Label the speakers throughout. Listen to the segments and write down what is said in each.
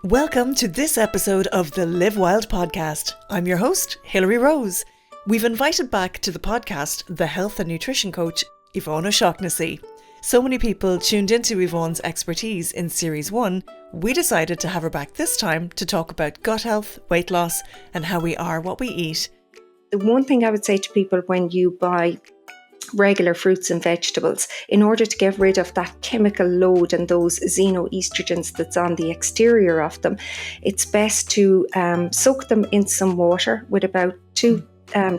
Speaker 1: Welcome to this episode of the Live Wild podcast. I'm your host, Hilary Rose. We've invited back to the podcast the health and nutrition coach, Yvonne O'Shaughnessy. So many people tuned into Yvonne's expertise in Series 1, we decided to have her back this time to talk about gut health, weight loss, and how we are what we eat.
Speaker 2: The one thing I would say to people when you buy regular fruits and vegetables, in order to get rid of that chemical load and those xenoestrogens that's on the exterior of them, it's best to soak them in some water with about 2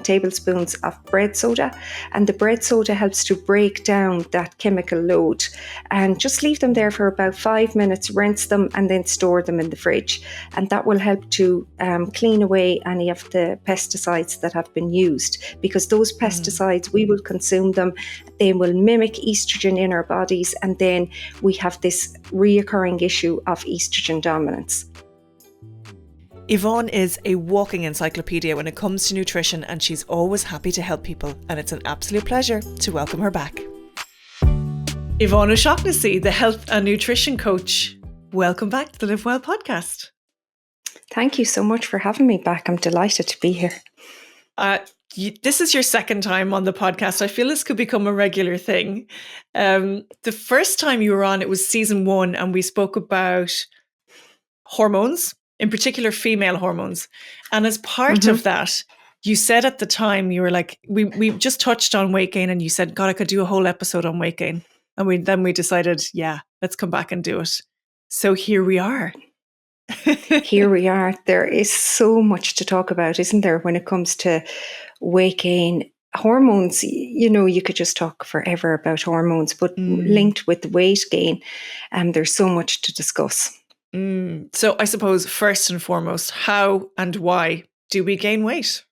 Speaker 2: tablespoons of bread soda, and the bread soda helps to break down that chemical load, and just leave them there for about 5 minutes, rinse them and then store them in the fridge, and that will help to clean away any of the pesticides that have been used, because those pesticides, we will consume them, they will mimic estrogen in our bodies, and then we have this reoccurring issue of estrogen dominance.
Speaker 1: Yvonne is a walking encyclopedia when it comes to nutrition, and she's always happy to help people, and it's an absolute pleasure to welcome her back. Yvonne O'Shaughnessy, the health and nutrition coach. Welcome back to the Live Well podcast.
Speaker 2: Thank you so much for having me back. I'm delighted to be here.
Speaker 1: This is your second time on the podcast. I feel this could become a regular thing. The first time you were on, it was season 1, and we spoke about hormones, in particular female hormones. And as part of that, you said at the time, you were like, we just touched on weight gain, and you said, God, I could do a whole episode on weight gain. And we decided, yeah, let's come back and do it. So here we are.
Speaker 2: Here we are. There is so much to talk about, isn't there, when it comes to weight gain? Hormones, you know, you could just talk forever about hormones, but linked with weight gain, there's so much to discuss.
Speaker 1: So I suppose first and foremost, how and why do we gain weight?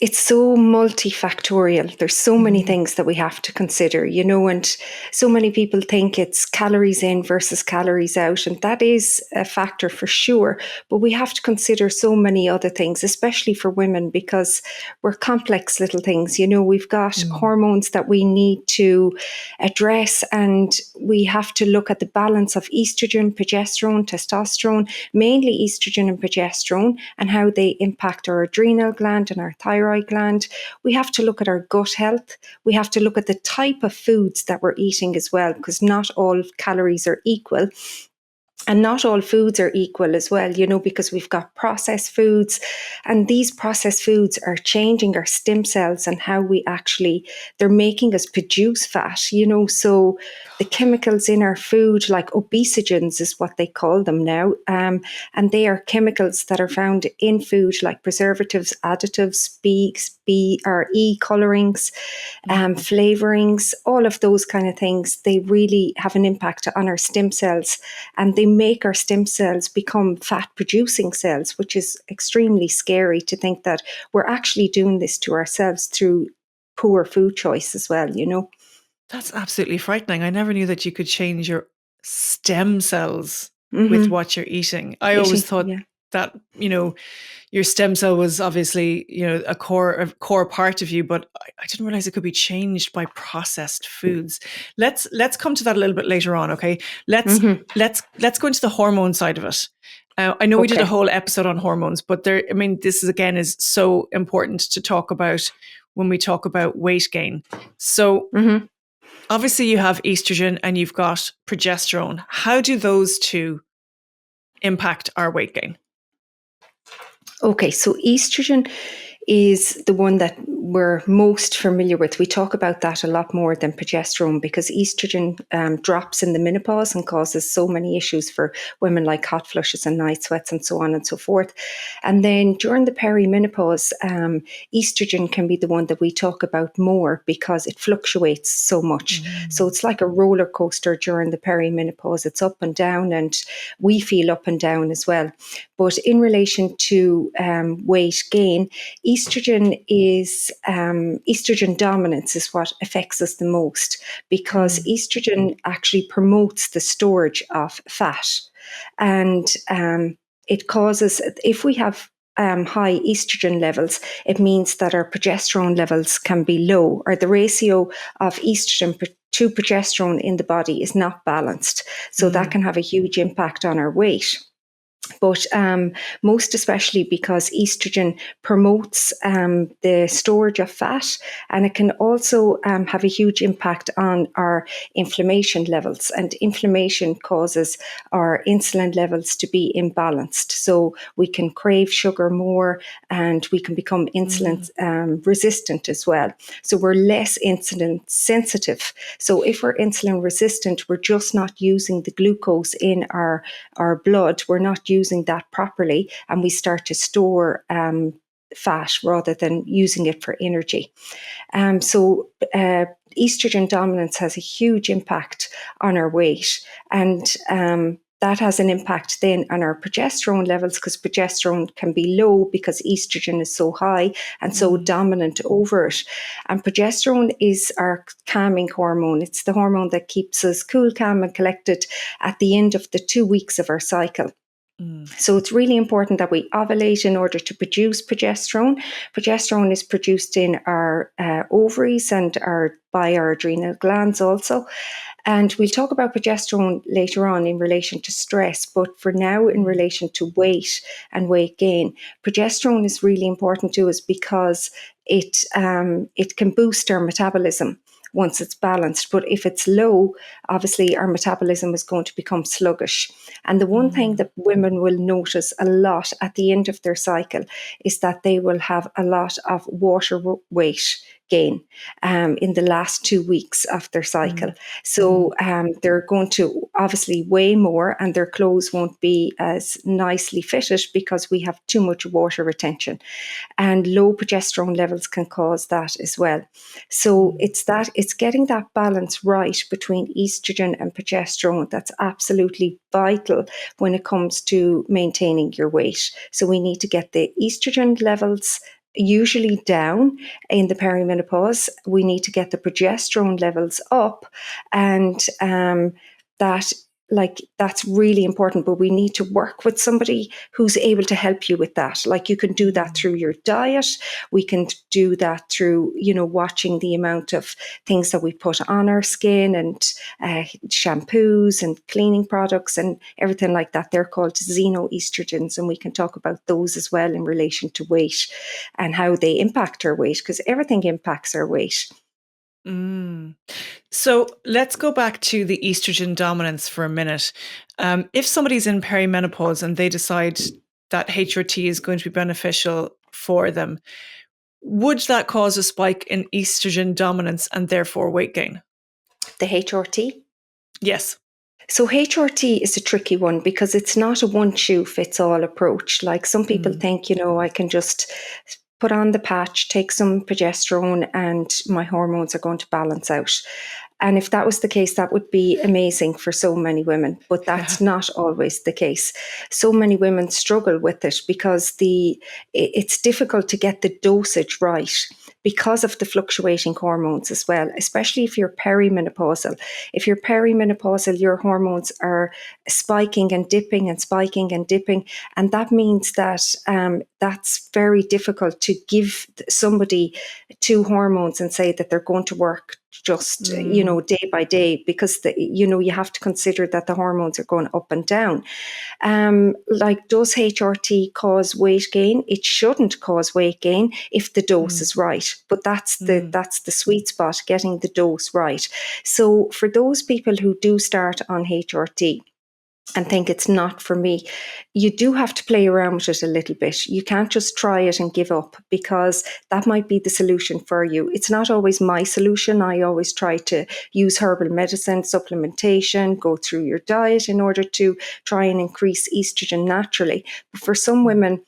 Speaker 2: It's so multifactorial. There's so many things that we have to consider, you know, and so many people think it's calories in versus calories out. And that is a factor for sure. But we have to consider so many other things, especially for women, because we're complex little things. You know, we've got hormones that we need to address, and we have to look at the balance of estrogen, progesterone, testosterone, mainly estrogen and progesterone, and how they impact our adrenal gland and our thyroid gland. We have to look at our gut health. We have to look at the type of foods that we're eating as well, because not all calories are equal. And not all foods are equal as well, you know, because we've got processed foods, and these processed foods are changing our stem cells and how they're making us produce fat, you know. So the chemicals in our food, like obesogens is what they call them now, and they are chemicals that are found in food, like preservatives, additives, BRE colorings, flavorings, all of those kind of things. They really have an impact on our stem cells, and they make our stem cells become fat producing cells, which is extremely scary to think that we're actually doing this to ourselves through poor food choice as well, you know.
Speaker 1: That's absolutely frightening. I never knew that you could change your stem cells with what you're eating. I always thought that, you know, your stem cell was obviously, you know, a core part of you, but I didn't realize it could be changed by processed foods. Let's come to that a little bit later on, okay? Let's go into the hormone side of it. I know we did a whole episode on hormones, but this is so important to talk about when we talk about weight gain. So obviously you have estrogen and you've got progesterone. How do those two impact our weight gain?
Speaker 2: Okay, so estrogen is the one that we're most familiar with. We talk about that a lot more than progesterone, because estrogen drops in the menopause and causes so many issues for women, like hot flushes and night sweats and so on and so forth. And then during the perimenopause, estrogen can be the one that we talk about more because it fluctuates so much. So it's like a roller coaster during the perimenopause. It's up and down, and we feel up and down as well. But in relation to weight gain, estrogen dominance is what affects us the most, because estrogen actually promotes the storage of fat, and it causes, if we have high estrogen levels, it means that our progesterone levels can be low, or the ratio of estrogen to progesterone in the body is not balanced. So that can have a huge impact on our weight. But most especially because estrogen promotes the storage of fat, and it can also have a huge impact on our inflammation levels. And inflammation causes our insulin levels to be imbalanced. So we can crave sugar more, and we can become insulin resistant as well. So we're less insulin sensitive. So if we're insulin resistant, we're just not using the glucose in our blood. We're not using that properly, and we start to store fat rather than using it for energy. So estrogen dominance has a huge impact on our weight, and that has an impact then on our progesterone levels, because progesterone can be low because estrogen is so high and so dominant over it. And progesterone is our calming hormone. It's the hormone that keeps us cool, calm, and collected at the end of the 2 weeks of our cycle. So it's really important that we ovulate in order to produce progesterone. Progesterone is produced in our ovaries and by our adrenal glands also. And we'll talk about progesterone later on in relation to stress, but for now, in relation to weight and weight gain, progesterone is really important to us because it can boost our metabolism once it's balanced. But if it's low, obviously our metabolism is going to become sluggish. And the one thing that women will notice a lot at the end of their cycle is that they will have a lot of water weight gain in the last 2 weeks of their cycle. So they're going to obviously weigh more, and their clothes won't be as nicely fitted because we have too much water retention. And low progesterone levels can cause that as well. So it's getting that balance right between estrogen and progesterone that's absolutely vital when it comes to maintaining your weight. So we need to get the estrogen levels usually down in the perimenopause. We need to get the progesterone levels up, and that's really important. But we need to work with somebody who's able to help you with that. Like, you can do that through your diet. We can do that through, watching the amount of things that we put on our skin, and shampoos and cleaning products and everything like that. They're called Xenoestrogens, and we can talk about those as well in relation to weight and how they impact our weight, because everything impacts our weight.
Speaker 1: So let's go back to the estrogen dominance for a minute. If somebody's in perimenopause and they decide that HRT is going to be beneficial for them, would that cause a spike in estrogen dominance and therefore weight gain?
Speaker 2: The HRT?
Speaker 1: Yes.
Speaker 2: So HRT is a tricky one because it's not a one-shoe-fits-all approach. Like, some people think, I can just put on the patch, take some progesterone, and my hormones are going to balance out. And if that was the case, that would be amazing for so many women. But that's not always the case. So many women struggle with it because it's difficult to get the dosage right because of the fluctuating hormones as well, especially if you're perimenopausal. If you're perimenopausal, your hormones are spiking and dipping and spiking and dipping. And that means that that's very difficult to give somebody 2 hormones and say that they're going to work just, day by day, because you have to consider that the hormones are going up and down. Does HRT cause weight gain? It shouldn't cause weight gain if the dose is right, but that's the sweet spot, getting the dose right. So for those people who do start on HRT and think it's not for me, you do have to play around with it a little bit. You can't just try it and give up, because that might be the solution for you. It's not always my solution. I always try to use herbal medicine, supplementation, go through your diet in order to try and increase estrogen naturally. But for some women,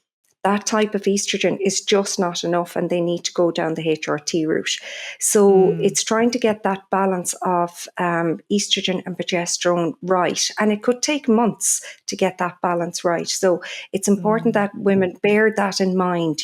Speaker 2: that type of estrogen is just not enough, and they need to go down the HRT route. So it's trying to get that balance of estrogen and progesterone right. And it could take months to get that balance right. So it's important that women bear that in mind.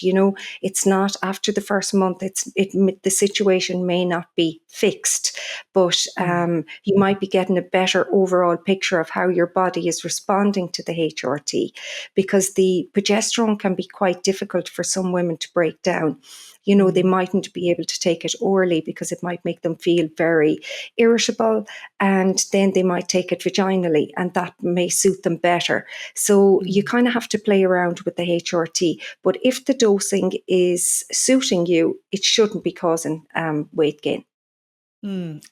Speaker 2: It's not after the first month, the situation may not be fixed, but you might be getting a better overall picture of how your body is responding to the HRT, because the progesterone can be quite difficult for some women to break down. They mightn't be able to take it orally because it might make them feel very irritable, and then they might take it vaginally, and that may suit them better. So you kind of have to play around with the HRT. But if the dosing is suiting you, it shouldn't be causing weight gain.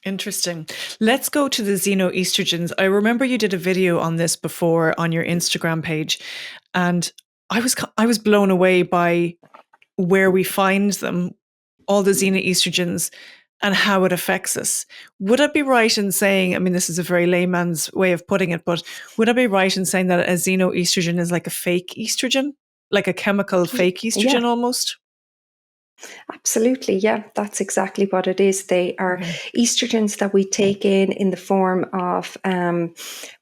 Speaker 1: Interesting. Let's go to the xenoestrogens. I remember you did a video on this before on your Instagram page, and I was blown away by where we find them, all the xenoestrogens, and how it affects us. Would I be right in saying, I mean, this is a very layman's way of putting it, but would I be right in saying that a xenoestrogen is like a fake estrogen, like a chemical fake estrogen almost?
Speaker 2: Absolutely. Yeah, that's exactly what it is. They are estrogens that we take in the form of,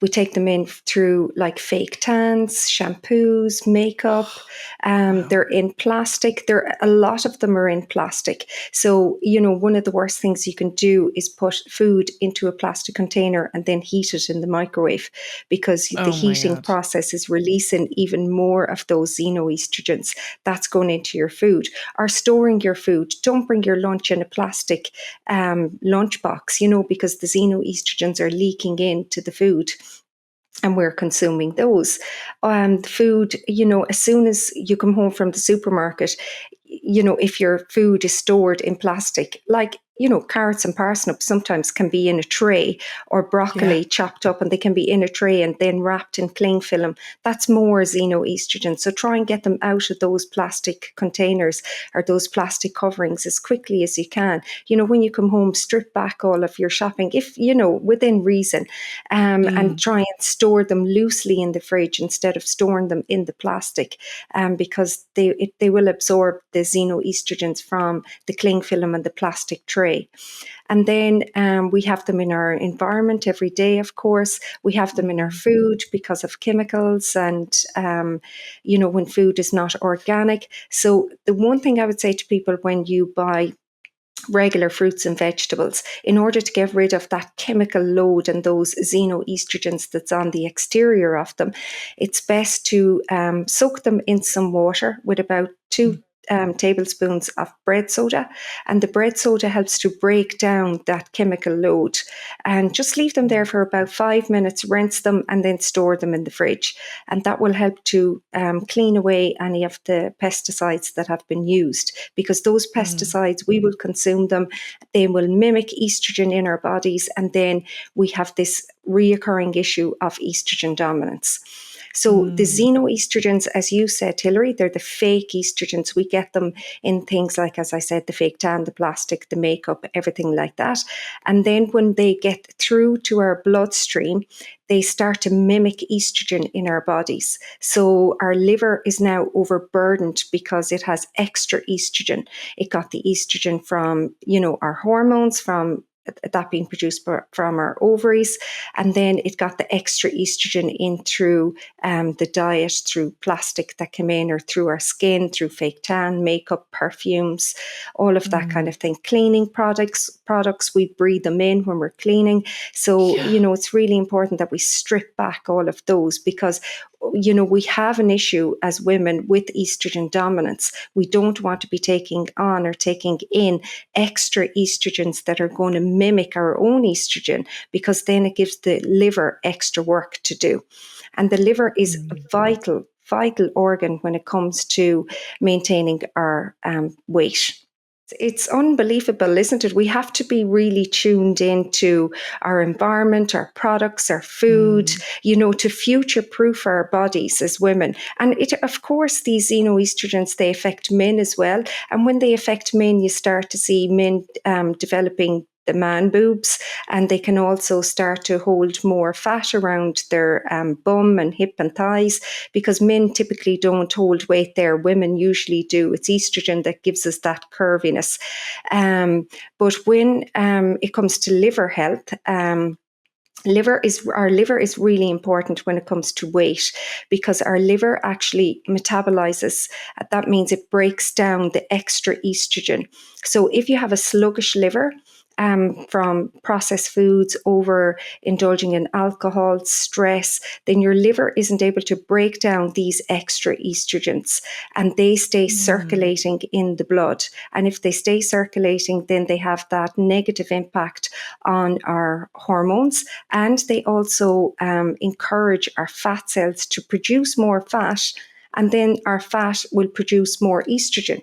Speaker 2: we take them in through like fake tans, shampoos, makeup. They're in plastic. A lot of them are in plastic. So, one of the worst things you can do is put food into a plastic container and then heat it in the microwave, because the heating process is releasing even more of those xenoestrogens. That's going into your food. Or storing your food. Don't bring your lunch in a plastic lunchbox, because the xenoestrogens are leaking into the food, and we're consuming those. The food, as soon as you come home from the supermarket, if your food is stored in plastic, like, carrots and parsnips sometimes can be in a tray, or broccoli chopped up, and they can be in a tray and then wrapped in cling film. That's more xenoestrogen. So try and get them out of those plastic containers or those plastic coverings as quickly as you can. When you come home, strip back all of your shopping, if, within reason, and try and store them loosely in the fridge instead of storing them in the plastic, because they will absorb the xenoestrogens from the cling film and the plastic tray. And then we have them in our environment every day, of course. We have them in our food because of chemicals and, when food is not organic. So the one thing I would say to people when you buy regular fruits and vegetables, in order to get rid of that chemical load and those xenoestrogens that's on the exterior of them, it's best to soak them in some water with about 2 tablespoons of bread soda, and the bread soda helps to break down that chemical load, and just leave them there for about 5 minutes, rinse them, and then store them in the fridge, and that will help to clean away any of the pesticides that have been used, because those pesticides, we will consume them, they will mimic estrogen in our bodies, and then we have this reoccurring issue of estrogen dominance. So the xenoestrogens, as you said, Hilary, they're the fake estrogens. We get them in things like, as I said, the fake tan, the plastic, the makeup, everything like that. And then when they get through to our bloodstream, they start to mimic estrogen in our bodies. So our liver is now overburdened because it has extra estrogen. It got the estrogen from, our hormones, from that being produced from our ovaries, and then it got the extra estrogen in through the diet, through plastic that came in, or through our skin, through fake tan, makeup, perfumes, all of that kind of thing. Cleaning products, we breathe them in when we're cleaning. So, it's really important that we strip back all of those, because we have an issue as women with estrogen dominance. We don't want to be taking on or taking in extra estrogens that are going to mimic our own estrogen, because then it gives the liver extra work to do. And the liver is a vital organ when it comes to maintaining our weight. It's unbelievable, isn't it? We have to be really tuned into our environment, our products, our food, to future-proof our bodies as women. And of course, these xenoestrogens, they affect men as well. And when they affect men, you start to see men developing the man boobs, and they can also start to hold more fat around their bum and hip and thighs, because men typically don't hold weight there. Women usually do. It's estrogen that gives us that curviness. But when it comes to liver health, our liver is really important when it comes to weight, because our liver actually metabolizes. That means it breaks down the extra estrogen. So if you have a sluggish liver, from processed foods, over indulging in alcohol, stress, then your liver isn't able to break down these extra estrogens, and they stay circulating in the blood. And if they stay circulating, then they have that negative impact on our hormones, and they also encourage our fat cells to produce more fat, and then our fat will produce more estrogen.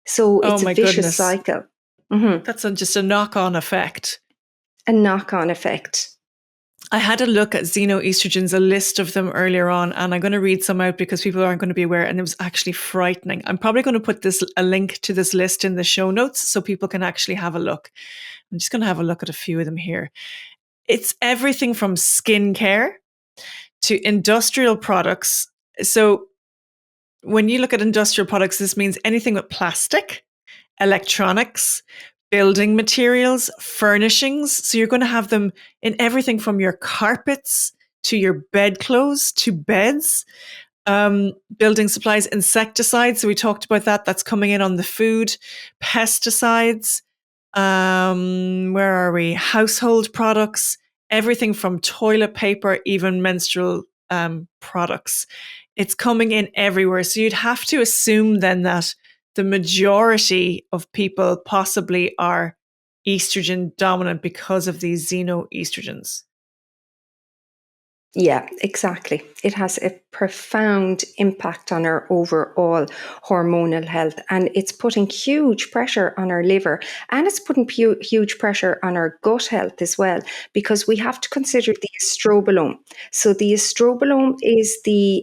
Speaker 2: So it's a vicious cycle.
Speaker 1: That's just a knock-on effect.
Speaker 2: A knock-on effect.
Speaker 1: I had a look at xenoestrogens, a list of them earlier on, and I'm going to read some out because people aren't going to be aware, and it was actually frightening. I'm probably going to put a link to this list in the show notes so people can actually have a look. I'm just going to have a look at a few of them here. It's everything from skincare to industrial products. So when you look at industrial products, this means anything with plastic, electronics, building materials, furnishings. So you're going to have them in everything from your carpets to your bedclothes to beds, building supplies, insecticides. So we talked about that. That's coming in on the food, pesticides. Where are we? Household products, everything from toilet paper, even menstrual products. It's coming in everywhere. So you'd have to assume then that the majority of people possibly are estrogen dominant because of these xenoestrogens.
Speaker 2: Yeah, exactly. It has a profound impact on our overall hormonal health, and it's putting huge pressure on our liver, and it's putting huge pressure on our gut health as well, because we have to consider the estrobolome. So the estrobolome is the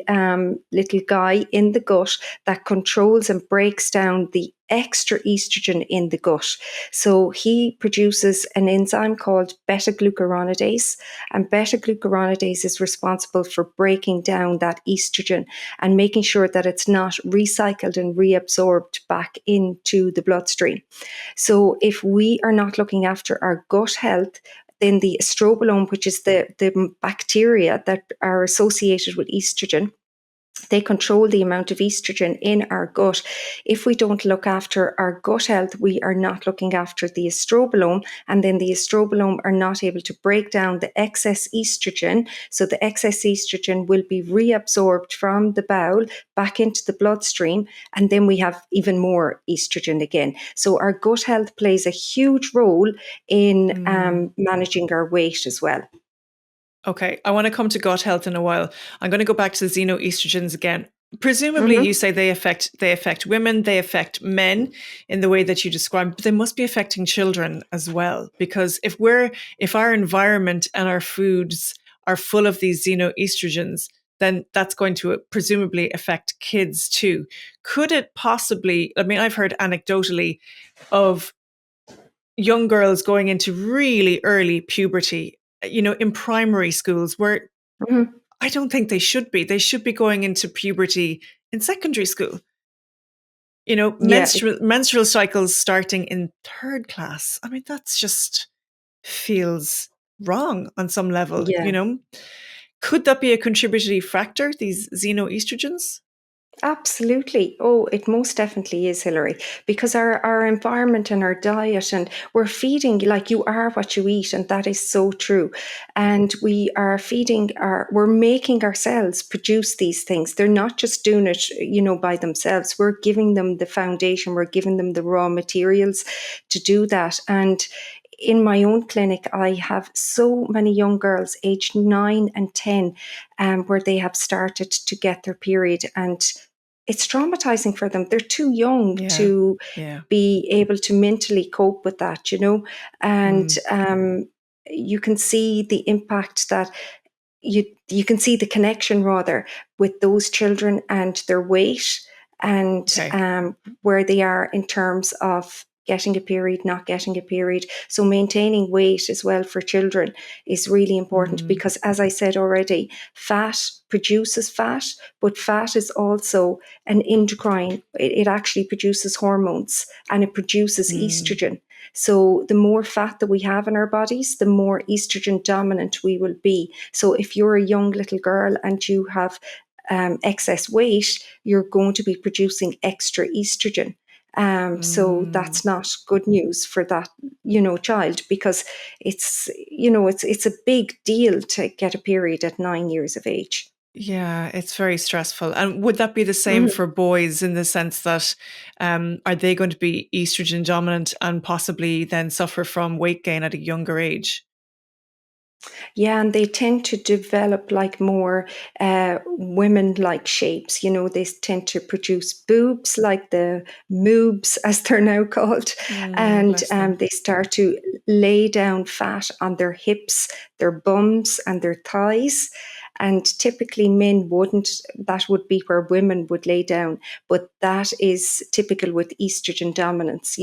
Speaker 2: little guy in the gut that controls and breaks down the extra estrogen in the gut. So he produces an enzyme called beta-glucuronidase, and beta-glucuronidase is responsible for breaking down that estrogen and making sure that it's not recycled and reabsorbed back into the bloodstream. So if we are not looking after our gut health, then the estrobolome, which is the bacteria that are associated with estrogen, they control the amount of estrogen in our gut. If we don't look after our gut health, we are not looking after the estrobolome, and then the estrobolome are not able to break down the excess estrogen. So the excess estrogen will be reabsorbed from the bowel back into the bloodstream, and then we have even more estrogen again. So our gut health plays a huge role in managing our weight as well.
Speaker 1: Okay, I want to come to gut health in a while. I'm going to go back to the xenoestrogens again. Presumably, you say they affect women, they affect men in the way that you described, but they must be affecting children as well. Because if our environment and our foods are full of these xenoestrogens, then that's going to presumably affect kids too. Could it possibly? I mean, I've heard anecdotally of young girls going into really early puberty, in primary schools where I don't think they should be. They should be going into puberty in secondary school. Menstrual cycles starting in third class. I mean, that's just feels wrong on some level, Could that be a contributory factor, these xenoestrogens?
Speaker 2: Absolutely. Oh, it most definitely is, Hilary, because our environment and our diet, and we're feeding, like, you are what you eat, and that is so true. And we are we're making ourselves produce these things. They're not just doing it, by themselves. We're giving them the foundation, we're giving them the raw materials to do that. And in my own clinic, I have so many young girls aged 9 and 10 where they have started to get their period, and it's traumatizing for them. They're too young to be able to mentally cope with that, and you can see the impact that you can see the connection rather with those children and their weight, and where they are in terms of getting a period, not getting a period. So maintaining weight as well for children is really important, because, as I said already, fat produces fat, but fat is also an endocrine. It actually produces hormones, and it produces estrogen. So the more fat that we have in our bodies, the more estrogen dominant we will be. So if you're a young little girl and you have excess weight, you're going to be producing extra estrogen. So that's not good news for that, child, because it's a big deal to get a period at 9 years of age.
Speaker 1: Yeah, it's very stressful. And would that be the same for boys in the sense that are they going to be estrogen dominant and possibly then suffer from weight gain at a younger age?
Speaker 2: Yeah, and they tend to develop like more women-like shapes. They tend to produce boobs, like the moobs, as they're now called, and
Speaker 1: Bless them.
Speaker 2: they start to lay down fat on their hips, their bums, and their thighs. And typically, men wouldn't. That would be where women would lay down, but that is typical with estrogen dominance.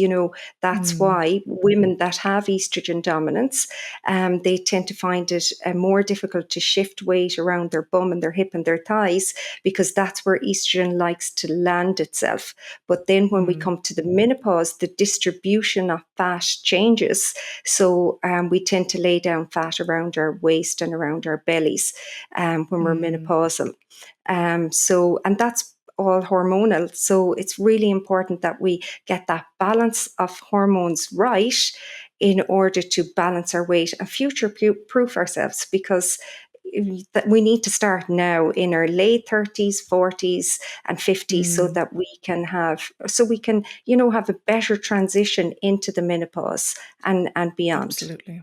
Speaker 2: That's why women that have estrogen dominance, they tend to find it more difficult to shift weight around their bum and their hip and their thighs, because that's where estrogen likes to land itself. But then when we come to the menopause, the distribution of fat changes. So we tend to lay down fat around our waist and around our bellies when we're menopausal. And that's all hormonal. So it's really important that we get that balance of hormones right in order to balance our weight and future-proof ourselves, because we need to start now in our late 30s, 40s, and 50s, so that we can have a better transition into the menopause and beyond.
Speaker 1: Absolutely.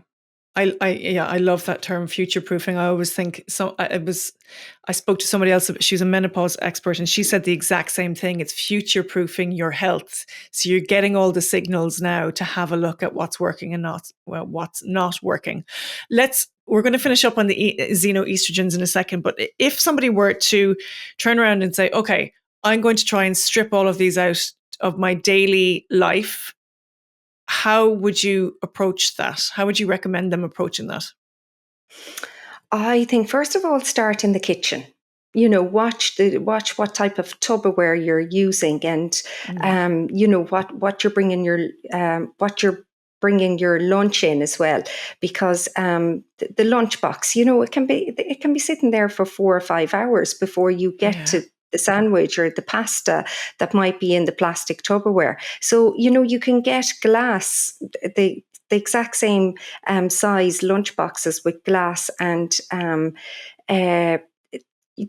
Speaker 1: I love that term, future proofing. I always think I spoke to somebody else. She's a menopause expert, and she said the exact same thing. It's future proofing your health. So you're getting all the signals now to have a look at what's working and what's not working. We're going to finish up on the xenoestrogens in a second. But if somebody were to turn around and say, okay, I'm going to try and strip all of these out of my daily life, how would you approach that? How would you recommend them approaching that?
Speaker 2: I think, first of all, start in the kitchen. Watch what type of Tupperware you're using, and what you're bringing your lunch in as well, because the lunch box, it can be sitting there for 4 or 5 hours before you get to the sandwich or the pasta that might be in the plastic Tupperware. So, you can get glass, the exact same size lunch boxes with glass, and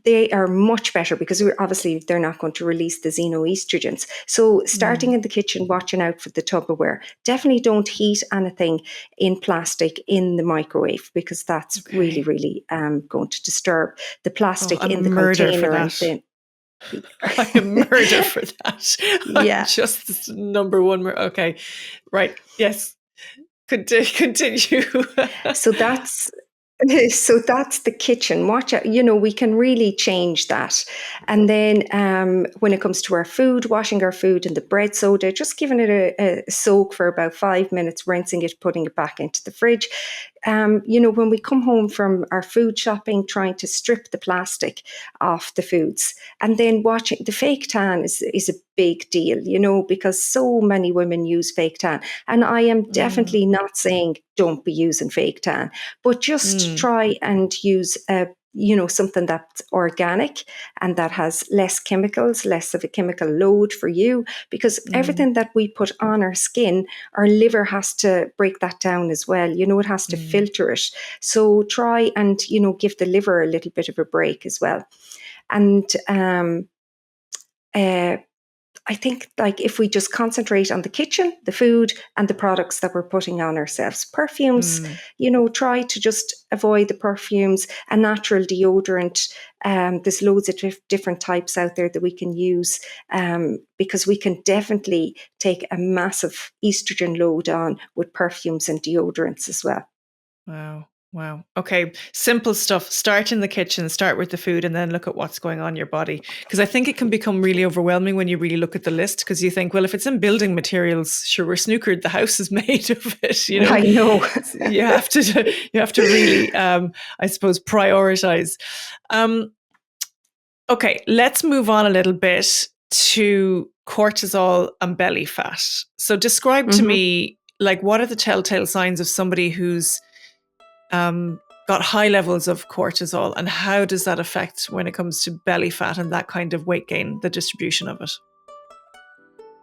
Speaker 2: they are much better, because obviously they're not going to release the xenoestrogens. So starting in the kitchen, watching out for the Tupperware. Definitely don't heat anything in plastic in the microwave, because that's really, really going to disturb the plastic in the container. And then
Speaker 1: I am murder for that.
Speaker 2: Yeah.
Speaker 1: I'm just number one. Okay. Right. Yes. Continue.
Speaker 2: So that's the kitchen. Watch out, we can really change that. And then when it comes to our food, washing our food in the bread soda, just giving it a soak for about 5 minutes, rinsing it, putting it back into the fridge. When we come home from our food shopping, trying to strip the plastic off the foods, and then watching the fake tan is a big deal, because so many women use fake tan. And I am definitely not saying don't be using fake tan, but just try and use something that's organic and that has less chemicals, less of a chemical load for you, because everything that we put on our skin, our liver has to break that down as well. It has to filter it. So try and, give the liver a little bit of a break as well. And I think, like, if we just concentrate on the kitchen, the food, and the products that we're putting on ourselves, perfumes, try to just avoid the perfumes. A natural deodorant, there's loads of different types out there that we can use, because we can definitely take a massive estrogen load on with perfumes and deodorants as well.
Speaker 1: Wow. Okay. Simple stuff. Start in the kitchen, start with the food, and then look at what's going on in your body. Because I think it can become really overwhelming when you really look at the list, because you think, well, if it's in building materials, sure, we're snookered. The house is made of it.
Speaker 2: I know.
Speaker 1: you have to really, I suppose, prioritize. Okay. Let's move on a little bit to cortisol and belly fat. So describe to me, like, what are the telltale signs of somebody who's got high levels of cortisol, and how does that affect when it comes to belly fat and that kind of weight gain, the distribution of it?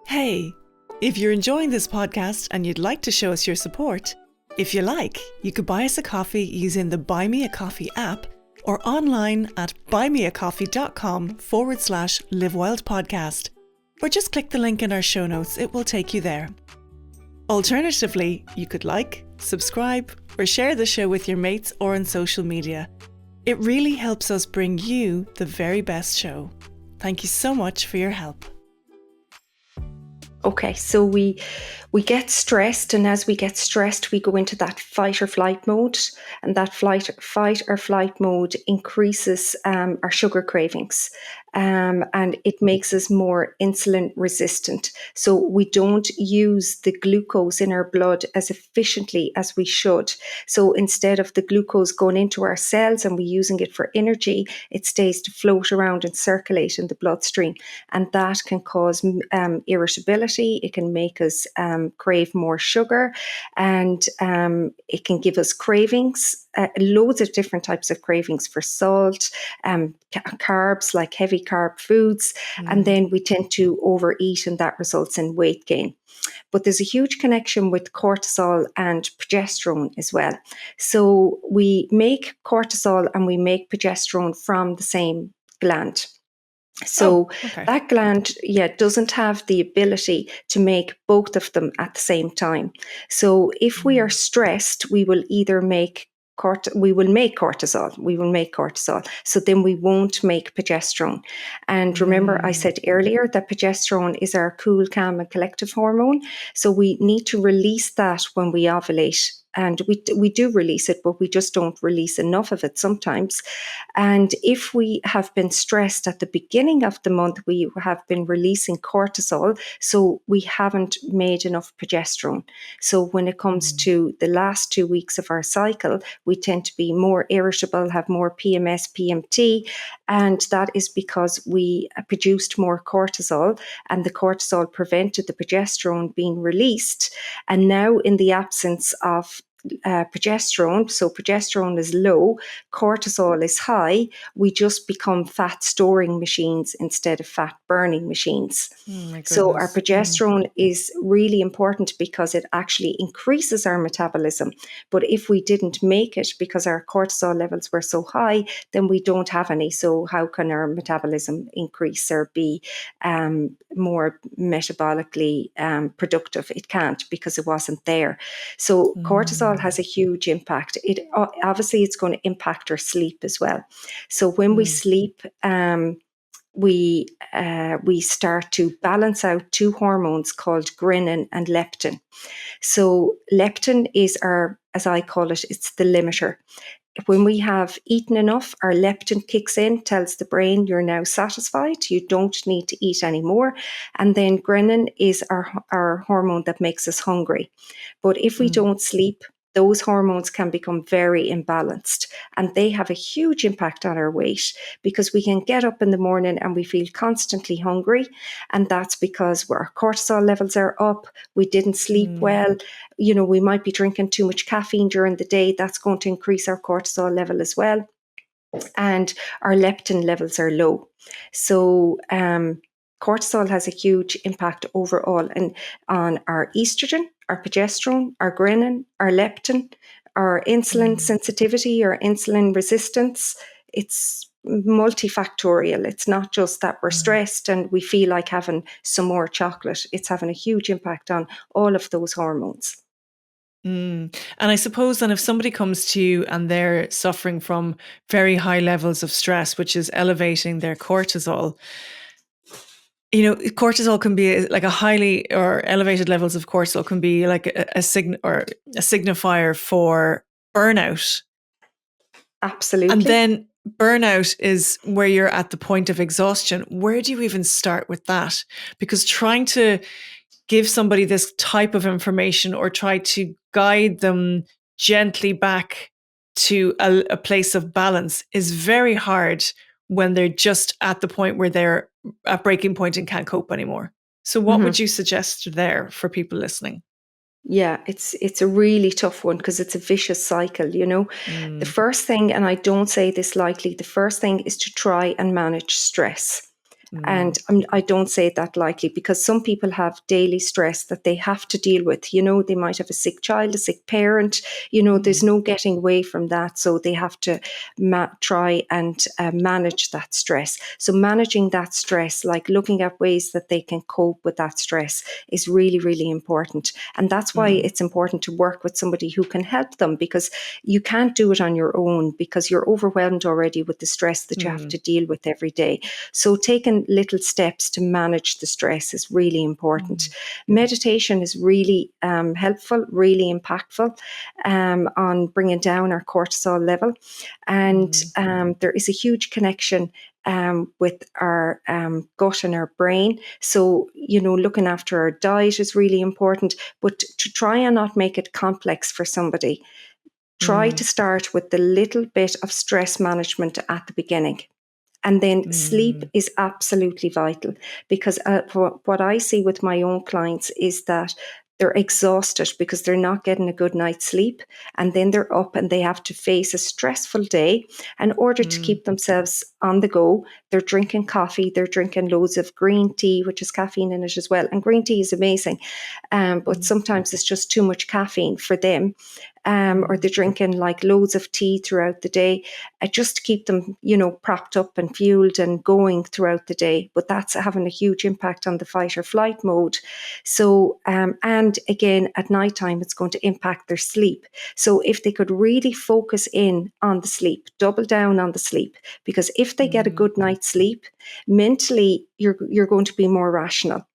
Speaker 3: Hey,
Speaker 1: If you're enjoying this podcast and you'd like to show us your support, if you like, you could buy us a coffee using the Buy Me a Coffee app or online at buymeacoffee.com/livewildpodcast, or just click the link in our show notes. It will take you there. Alternatively, you could like, subscribe, or share the show with your mates or on social media. It really helps us bring you the very best show. Thank you so much for your help.
Speaker 2: Okay, so we get stressed, and as we get stressed, we go into that fight or flight mode, and that fight or flight mode increases our sugar cravings, and it makes us more insulin resistant. So we don't use the glucose in our blood as efficiently as we should. So instead of the glucose going into our cells and we using it for energy, it stays to float around and circulate in the bloodstream, and that can cause irritability. It can make us crave more sugar, and it can give us cravings, loads of different types of cravings for salt, carbs, like heavy carb foods, and then we tend to overeat, and that results in weight gain. But there's a huge connection with cortisol and progesterone as well. So we make cortisol and we make progesterone from the same gland. So that gland, doesn't have the ability to make both of them at the same time. So if we are stressed, we will either make cortisol. So then we won't make progesterone. And remember, I said earlier that progesterone is our cool, calm, and collective hormone. So we need to release that when we ovulate. And we do release it, but we just don't release enough of it sometimes. And if we have been stressed at the beginning of the month, we have been releasing cortisol, so we haven't made enough progesterone. So when it comes to the last 2 weeks of our cycle, we tend to be more irritable, have more PMS, PMT, and that is because we produced more cortisol, and the cortisol prevented the progesterone being released. And now, in the absence of progesterone, so progesterone is low, cortisol is high, we just become fat storing machines instead of fat burning machines. So our progesterone is really important because it actually increases our metabolism. But if we didn't make it because our cortisol levels were so high, then we don't have any. So how can our metabolism increase or be more metabolically productive? It can't, because it wasn't there. So cortisol has a huge impact. Obviously it's going to impact our sleep as well. So when we sleep, we start to balance out two hormones called ghrelin and leptin. So leptin is our, as I call it, it's the limiter. When we have eaten enough, our leptin kicks in, tells the brain you're now satisfied, you don't need to eat anymore. And then ghrelin is our hormone that makes us hungry. But if we don't sleep, those hormones can become very imbalanced, and they have a huge impact on our weight, because we can get up in the morning and we feel constantly hungry, and that's because our cortisol levels are up, we didn't sleep well, we might be drinking too much caffeine during the day, that's going to increase our cortisol level as well, and our leptin levels are low. So cortisol has a huge impact overall and on our estrogen, our progesterone, our ghrelin, our leptin, our insulin sensitivity or insulin resistance. It's multifactorial. It's not just that we're stressed and we feel like having some more chocolate. It's having a huge impact on all of those hormones.
Speaker 1: And I suppose then if somebody comes to you and they're suffering from very high levels of stress, which is elevating their cortisol, cortisol can be like or elevated levels of cortisol can be like a signifier for burnout.
Speaker 2: Absolutely.
Speaker 1: And then burnout is where you're at the point of exhaustion. Where do you even start with that? Because trying to give somebody this type of information or try to guide them gently back to a place of balance is very hard when they're just at the point where they're at breaking point and can't cope anymore. So what would you suggest there for people listening?
Speaker 2: Yeah, it's a really tough one because it's a vicious cycle, The first thing, and I don't say this lightly, the first thing is to try and manage stress. And I don't say that lightly, because some people have daily stress that they have to deal with. They might have a sick child, a sick parent, there's no getting away from that. So they have to try and manage that stress. So managing that stress, like looking at ways that they can cope with that stress, is really, really important. And that's why it's important to work with somebody who can help them, because you can't do it on your own, because you're overwhelmed already with the stress that you have to deal with every day. So taking little steps to manage the stress is really important. Meditation is really helpful, really impactful on bringing down our cortisol level. And there is a huge connection with our gut and our brain. So, looking after our diet is really important, but to try and not make it complex for somebody, try to start with the little bit of stress management at the beginning. And then sleep is absolutely vital, because what I see with my own clients is that they're exhausted because they're not getting a good night's sleep. And then they're up and they have to face a stressful day. In order to keep themselves on the go, they're drinking coffee, they're drinking loads of green tea, which has caffeine in it as well. And green tea is amazing. But sometimes it's just too much caffeine for them. Or they're drinking like loads of tea throughout the day, just to keep them, propped up and fueled and going throughout the day. But that's having a huge impact on the fight or flight mode. So, and again, at nighttime, it's going to impact their sleep. So if they could really focus in on the sleep, double down on the sleep, because if they get a good night's sleep, mentally, you're going to be more rational.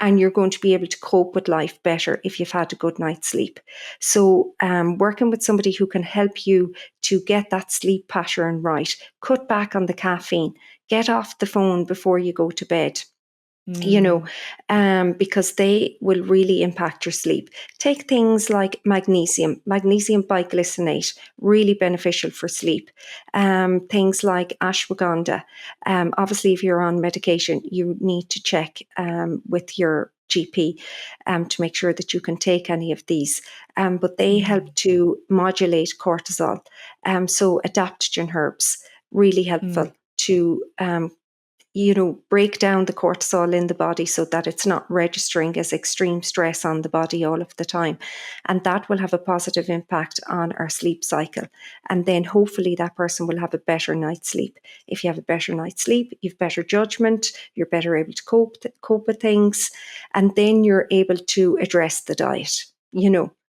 Speaker 2: And you're going to be able to cope with life better if you've had a good night's sleep. So working with somebody who can help you to get that sleep pattern right, cut back on the caffeine, get off the phone before you go to bed. Because they will really impact your sleep. Take things like magnesium biglycinate, really beneficial for sleep. Things like ashwagandha. Obviously, if you're on medication, you need to check with your GP to make sure that you can take any of these. But they help to modulate cortisol. So adaptogen herbs, really helpful to break down the cortisol in the body so that it's not registering as extreme stress on the body all of the time. And that will have a positive impact on our sleep cycle. And then hopefully that person will have a better night's sleep. If you have a better night's sleep, you've better judgment, you're better able to cope with things. And then you're able to address the diet,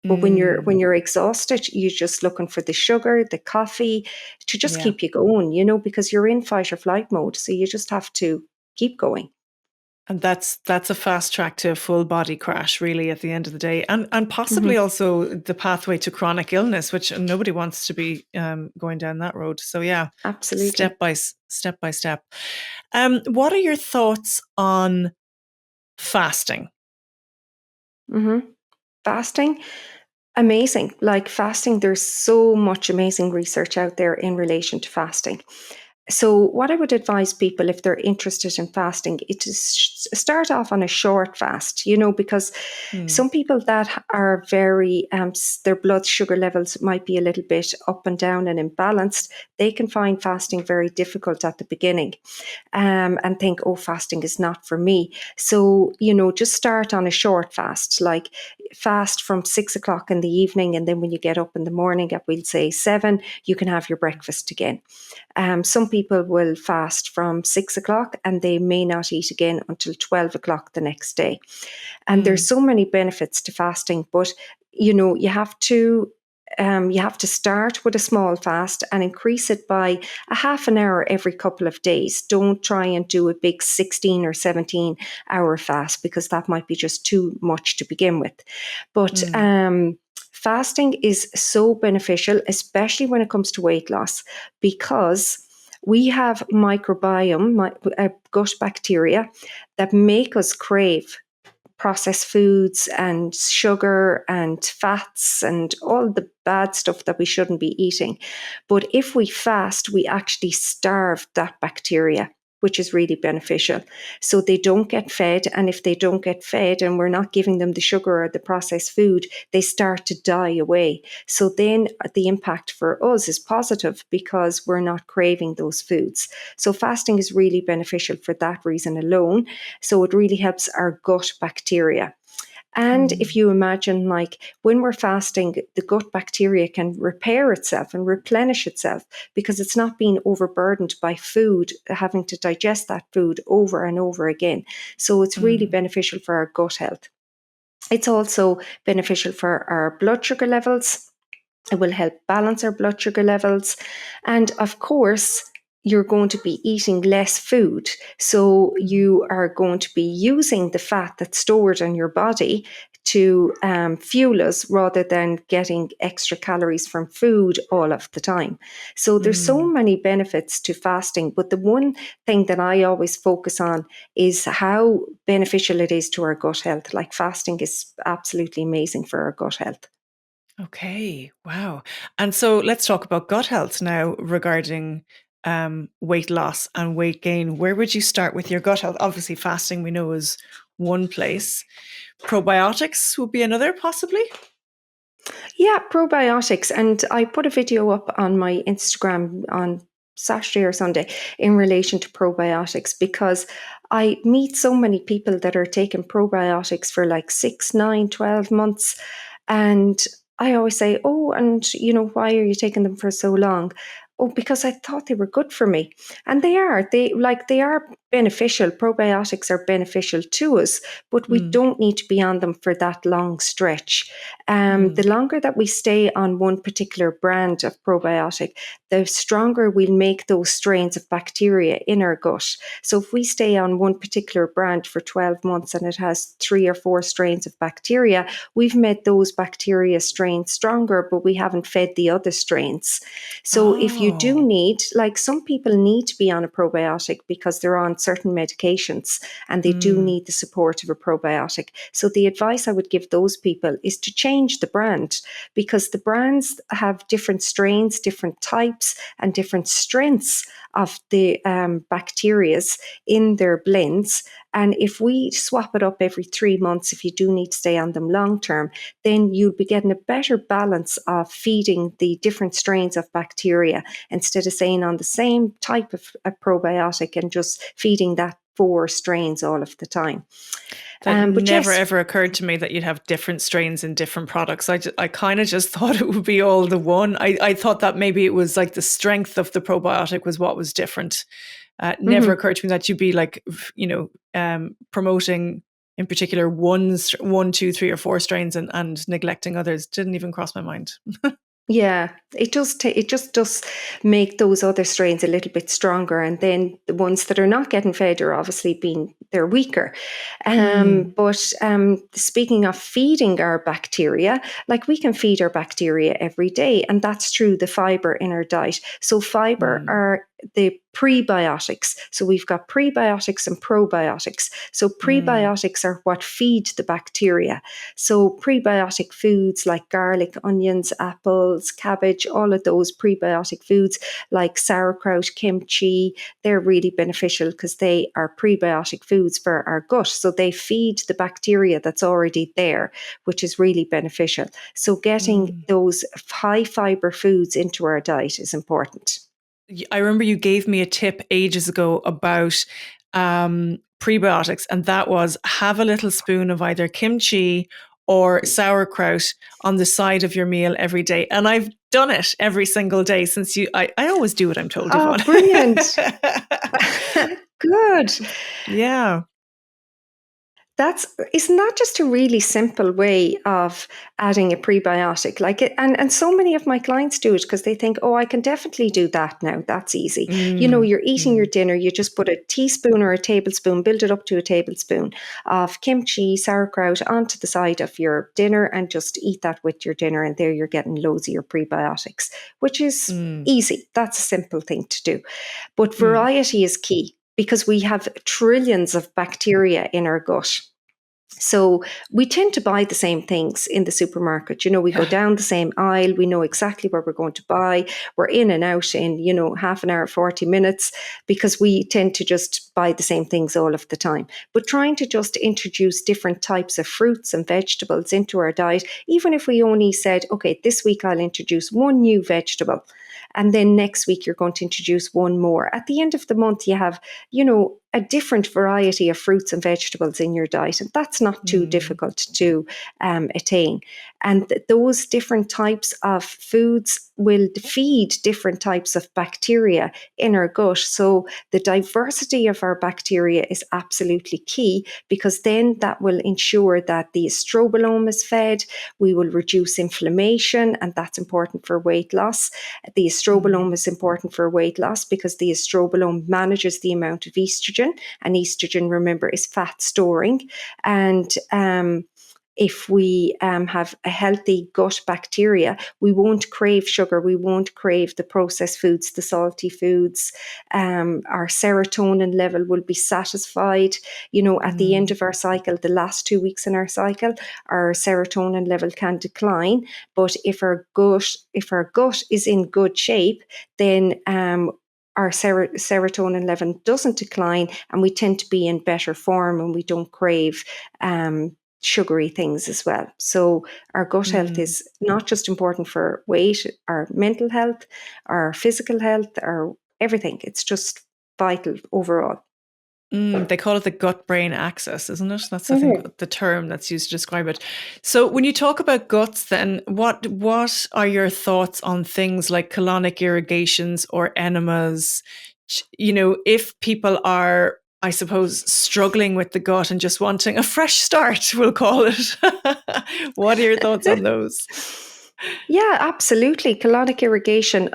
Speaker 2: But when you're exhausted, you're just looking for the sugar, the coffee to just keep you going, because you're in fight or flight mode. So you just have to keep going.
Speaker 1: And that's a fast track to a full body crash, really, at the end of the day, and possibly also the pathway to chronic illness, which nobody wants to be going down that road. So
Speaker 2: absolutely,
Speaker 1: step by step. What are your thoughts on fasting?
Speaker 2: Fasting. Amazing. Like fasting, there's so much amazing research out there in relation to fasting. So what I would advise people, if they're interested in fasting, is to start off on a short fast, because some people that are very, their blood sugar levels might be a little bit up and down and imbalanced. They can find fasting very difficult at the beginning and think, oh, fasting is not for me. So, just start on a short fast, like fast from 6 o'clock in the evening. And then when you get up in the morning at, we'll say 7, you can have your breakfast again. Some people will fast from 6 o'clock and they may not eat again until 12 o'clock the next day. And there's so many benefits to fasting, but you have to start with a small fast and increase it by a half an hour every couple of days. Don't try and do a big 16 or 17 hour fast, because that might be just too much to begin with. But fasting is so beneficial, especially when it comes to weight loss, because we have microbiome, gut bacteria, that make us crave processed foods and sugar and fats and all the bad stuff that we shouldn't be eating. But if we fast, we actually starve that bacteria, which is really beneficial. So they don't get fed, and if they don't get fed and we're not giving them the sugar or the processed food, they start to die away. So then the impact for us is positive because we're not craving those foods. So fasting is really beneficial for that reason alone. So it really helps our gut bacteria. And if you imagine, like when we're fasting, the gut bacteria can repair itself and replenish itself because it's not being overburdened by food, having to digest that food over and over again. So it's really beneficial for our gut health. It's also beneficial for our blood sugar levels. It will help balance our blood sugar levels. And of course, you're going to be eating less food. So you are going to be using the fat that's stored in your body to fuel us rather than getting extra calories from food all of the time. So there's so many benefits to fasting, but the one thing that I always focus on is how beneficial it is to our gut health. Like fasting is absolutely amazing for our gut health.
Speaker 1: Okay, wow. And so let's talk about gut health now regarding weight loss and weight gain. Where would you start with your gut health? Obviously, fasting we know is one place. Probiotics would be another, possibly?
Speaker 2: Yeah, probiotics. And I put a video up on my Instagram on Saturday or Sunday in relation to probiotics because I meet so many people that are taking probiotics for like 6, 9, 12 months. And I always say, oh, and why are you taking them for so long? Oh, because I thought they were good for me. And they are. They are beneficial. Probiotics are beneficial to us, but we don't need to be on them for that long stretch. The longer that we stay on one particular brand of probiotic, the stronger we'll make those strains of bacteria in our gut. So if we stay on one particular brand for 12 months and it has 3 or 4 strains of bacteria, we've made those bacteria strains stronger, but we haven't fed the other strains. So if you do need, like some people need to be on a probiotic because they're on certain medications and they do need the support of a probiotic. So the advice I would give those people is to change the brand because the brands have different strains, different types, and different strengths of the bacteria in their blends. And if we swap it up every 3 months, if you do need to stay on them long term, then you'll be getting a better balance of feeding the different strains of bacteria instead of staying on the same type of a probiotic and just feeding that 4 strains all of the time.
Speaker 1: That never ever occurred to me that you'd have different strains in different products. I kind of just thought it would be all the one. I thought that maybe it was like the strength of the probiotic was what was different. Never occurred to me that you'd be like, promoting in particular one, 2, 3, or 4 strains and neglecting others. Didn't even cross my mind.
Speaker 2: Yeah, it just does make those other strains a little bit stronger, and then the ones that are not getting fed are obviously they're weaker. But speaking of feeding our bacteria, like we can feed our bacteria every day, and that's through the fiber in our diet. So fiber are the prebiotics. So we've got prebiotics and probiotics. So prebiotics are what feed the bacteria. So prebiotic foods like garlic, onions, apples, cabbage, all of those prebiotic foods like sauerkraut, kimchi, they're really beneficial because they are prebiotic foods for our gut. So they feed the bacteria that's already there, which is really beneficial. So getting those high fiber foods into our diet is important.
Speaker 1: I remember you gave me a tip ages ago about prebiotics, and that was have a little spoon of either kimchi or sauerkraut on the side of your meal every day. And I've done it every single day since I always do what I'm told, Yvonne.
Speaker 2: Oh, brilliant. Good.
Speaker 1: Yeah.
Speaker 2: Isn't that just a really simple way of adding a prebiotic? And so many of my clients do it because they think, oh, I can definitely do that now. That's easy. You're eating your dinner, you just put a teaspoon or a tablespoon, build it up to a tablespoon of kimchi, sauerkraut onto the side of your dinner and just eat that with your dinner. And there you're getting loads of your prebiotics, which is easy. That's a simple thing to do. But variety is key, because we have trillions of bacteria in our gut. So we tend to buy the same things in the supermarket. We go down the same aisle. We know exactly what we're going to buy. We're in and out in, half an hour, 40 minutes, because we tend to just buy the same things all of the time. But trying to just introduce different types of fruits and vegetables into our diet, even if we only said, okay, this week I'll introduce one new vegetable, and then next week you're going to introduce one more. At the end of the month, you have, a different variety of fruits and vegetables in your diet, and that's not too difficult to attain. And those different types of foods will feed different types of bacteria in our gut. So the diversity of our bacteria is absolutely key, because then that will ensure that the estrobolome is fed. We will reduce inflammation, and that's important for weight loss. The estrobolome is important for weight loss because the estrobolome manages the amount of estrogen, and estrogen, remember, is fat storing. And if we have a healthy gut bacteria, we won't crave sugar, we won't crave the processed foods, the salty foods. Our serotonin level will be satisfied. At the end of our cycle, the last 2 weeks in our cycle, our serotonin level can decline. But if our gut is in good shape, then our serotonin level doesn't decline, and we tend to be in better form, and we don't crave sugary things as well. So our gut health is not just important for weight, our mental health, our physical health, our everything. It's just vital overall.
Speaker 1: They call it the gut-brain axis, isn't it? That's, I think, the term that's used to describe it. So when you talk about guts, then what are your thoughts on things like colonic irrigations or enemas? If people are, I suppose, struggling with the gut and just wanting a fresh start, we'll call it. What are your thoughts on those?
Speaker 2: Yeah, absolutely. Colonic irrigation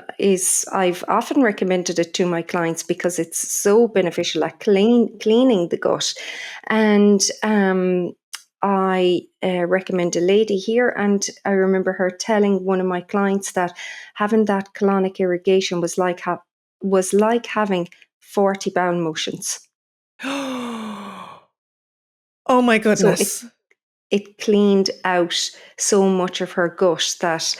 Speaker 2: I've often recommended it to my clients because it's so beneficial at cleaning the gut. And I recommend a lady here, and I remember her telling one of my clients that having that colonic irrigation was like having 40 bowel motions.
Speaker 1: Oh my
Speaker 2: So
Speaker 1: goodness.
Speaker 2: it cleaned out so much of her gut that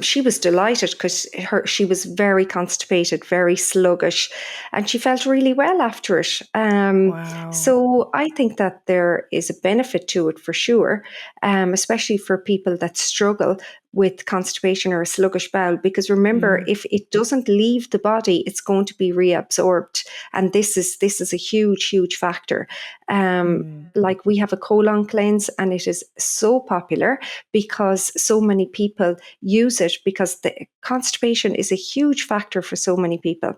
Speaker 2: she was delighted, because she was very constipated, very sluggish, and she felt really well after it.
Speaker 1: Wow.
Speaker 2: So I think that there is a benefit to it for sure, especially for people that struggle with constipation or a sluggish bowel, because remember, if it doesn't leave the body, it's going to be reabsorbed, and this is a huge factor. Like, we have a colon cleanse, and it is so popular because so many people use it, because the constipation is a huge factor for so many people,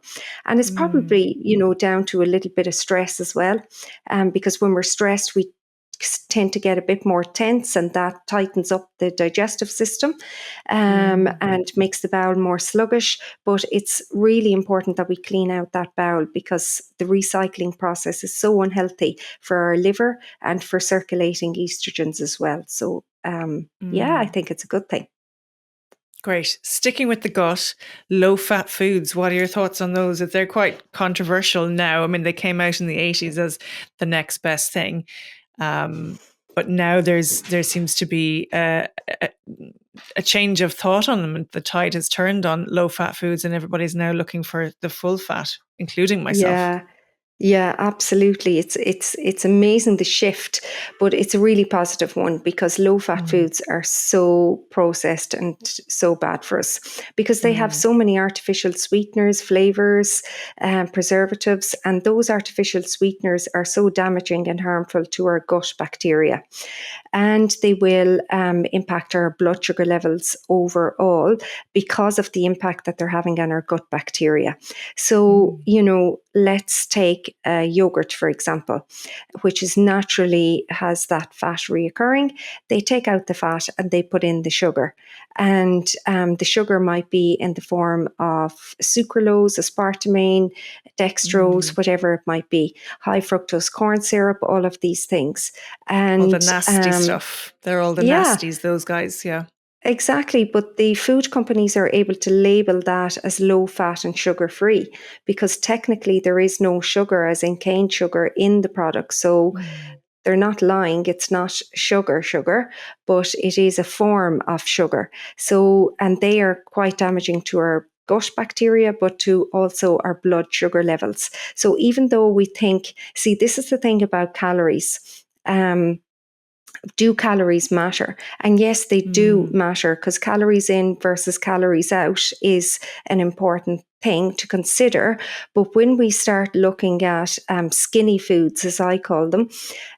Speaker 2: and it's probably down to a little bit of stress as well, because when we're stressed, we tend to get a bit more tense, and that tightens up the digestive system and makes the bowel more sluggish. But it's really important that we clean out that bowel, because the recycling process is so unhealthy for our liver and for circulating estrogens as well. So I think it's a good thing.
Speaker 1: Great. Sticking with the gut, low-fat foods, what are your thoughts on those? They're quite controversial now. I mean, they came out in the 80s as the next best thing. But now there seems to be a change of thought on them, and the tide has turned on low-fat foods, and everybody's now looking for the full fat, including myself.
Speaker 2: Yeah, absolutely. It's amazing, the shift, but it's a really positive one, because low fat foods are so processed and so bad for us, because they have so many artificial sweeteners, flavors, preservatives, and those artificial sweeteners are so damaging and harmful to our gut bacteria, and they will impact our blood sugar levels overall because of the impact that they're having on our gut bacteria. So, let's take yogurt, for example, which is naturally has that fat reoccurring. They take out the fat and they put in the sugar. And the sugar might be in the form of sucralose, aspartame, dextrose, whatever it might be, high fructose corn syrup, all of these things. And
Speaker 1: all the nasty stuff. They're all the nasties, those guys, yeah.
Speaker 2: Exactly, but the food companies are able to label that as low fat and sugar free, because technically there is no sugar, as in cane sugar, in the product. So They're not lying. It's not sugar, but it is a form of sugar. So, and they are quite damaging to our gut bacteria, but to also our blood sugar levels. So even though we think, see, this is the thing about calories. Do calories matter? And yes, they do matter, because calories in versus calories out is an important thing to consider. But when we start looking at skinny foods, as I call them,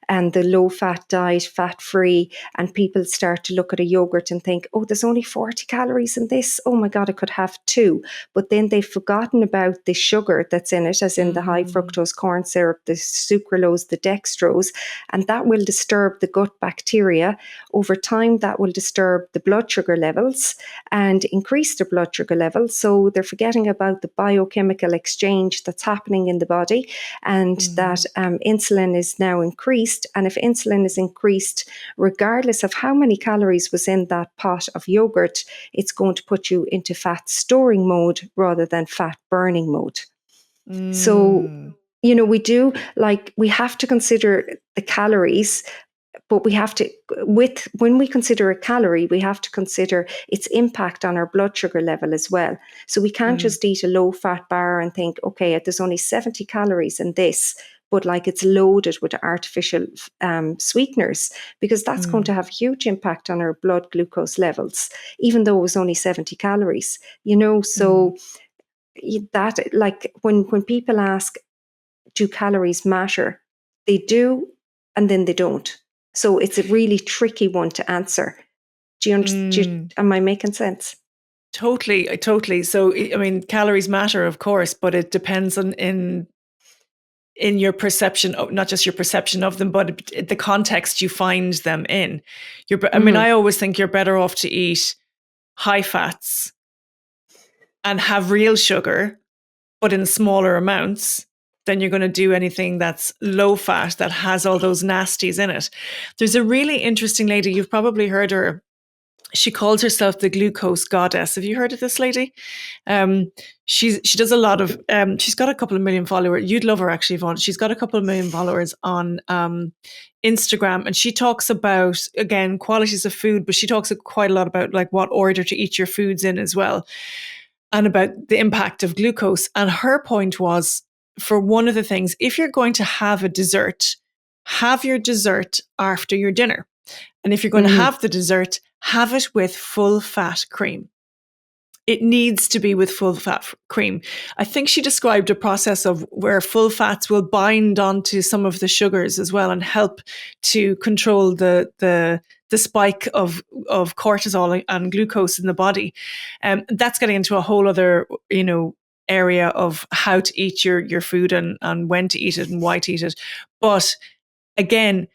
Speaker 2: and the low fat diet, fat free, and people start to look at a yogurt and think, oh, there's only 40 calories in this. Oh my God, I could have 2. But then they've forgotten about the sugar that's in it, as in the high fructose corn syrup, the sucralose, the dextrose, and that will disturb the gut bacteria. Over time, that will disturb the blood sugar levels and increase the blood sugar levels. So they're forgetting about the biochemical exchange that's happening in the body, and that insulin is now increased. And if insulin is increased, regardless of how many calories was in that pot of yogurt, it's going to put you into fat storing mode rather than fat burning mode. So, we have to consider the calories, but we have to, when we consider a calorie, we have to consider its impact on our blood sugar level as well. So we can't just eat a low fat bar and think, okay, there's only 70 calories in this, but like it's loaded with artificial sweeteners, because that's going to have huge impact on our blood glucose levels, even though it was only 70 calories, so that, like, when people ask, do calories matter? They do, and then they don't. So it's a really tricky one to answer. Do you understand? Am I making sense?
Speaker 1: Totally. So, I mean, calories matter, of course, but it depends on in your perception, not just your perception of them, but the context you find them in. I mean, I always think you're better off to eat high fats and have real sugar, but in smaller amounts, than you're going to do anything that's low fat that has all those nasties in it. There's a really interesting lady, you've probably heard her. She calls herself the glucose goddess. Have you heard of this lady? She does a lot of, she's got a couple of million followers. You'd love her, actually, Yvonne. She's got a couple of million followers on Instagram, and she talks about, again, qualities of food, but she talks quite a lot about like what order to eat your foods in as well, and about the impact of glucose. And her point was, for one of the things, if you're going to have a dessert, have your dessert after your dinner. And if you're going to have the dessert, have it with full fat cream. It needs to be with full fat cream. I think she described a process of where full fats will bind onto some of the sugars as well and help to control the spike of cortisol and glucose in the body. That's getting into a whole other, area of how to eat your food and when to eat it and why to eat it. But again,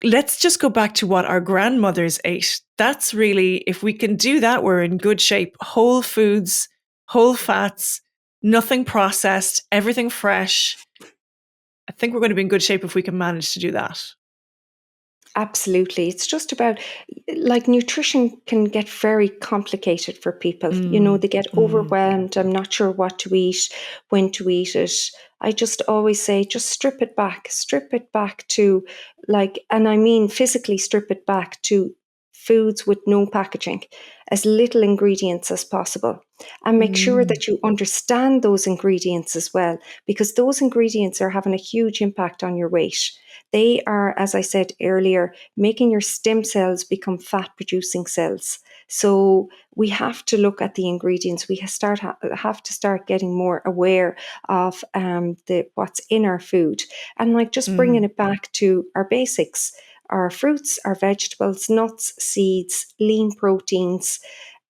Speaker 1: let's just go back to what our grandmothers ate. That's really, if we can do that, we're in good shape. Whole foods, whole fats, nothing processed, everything fresh. I think we're going to be in good shape if we can manage to do that.
Speaker 2: Absolutely. It's just about, like, nutrition can get very complicated for people. They get overwhelmed. I'm not sure what to eat, when to eat it. I just always say, just strip it back to, like, and I mean physically strip it back to foods with no packaging, as little ingredients as possible, and make sure that you understand those ingredients as well, because those ingredients are having a huge impact on your weight. They are, as I said earlier, making your stem cells become fat producing cells. So we have to look at the ingredients. We have to start getting more aware of what's in our food, and like just bringing it back to our basics: our fruits, our vegetables, nuts, seeds, lean proteins.